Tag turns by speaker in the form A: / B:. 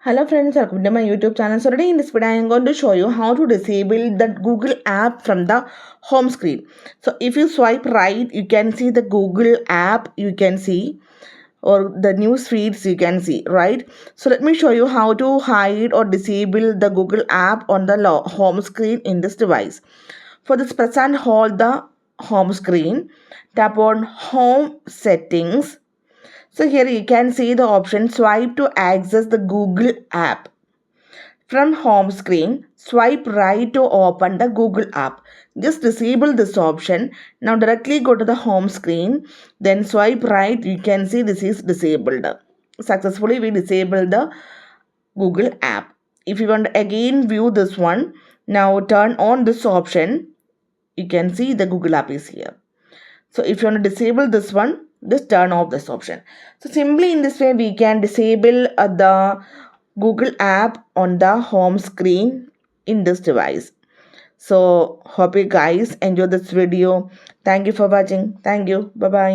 A: Hello friends, welcome to my YouTube channel. So today in this video I am going to show you how to disable the Google app from the home screen. So if you swipe right, you can see the Google app, you can see, or the news feeds you can see, right? So let me show you how to hide or disable the Google app on the home screen in this device. For this, press and hold the home screen, tap on home settings. So here you can see the option swipe to access the Google app. From home screen, swipe right to open the Google app. Just disable this option. Now directly go to the home screen. Then swipe right. You can see this is disabled. Successfully we disabled the Google app. If you want to again view this one, now turn on this option. You can see the Google app is here. So if you want to disable this one, just turn off this option. So simply in this way we can disable the Google app on the home screen in this device. So hope you guys enjoy this video. Thank you for watching. Thank you. Bye bye.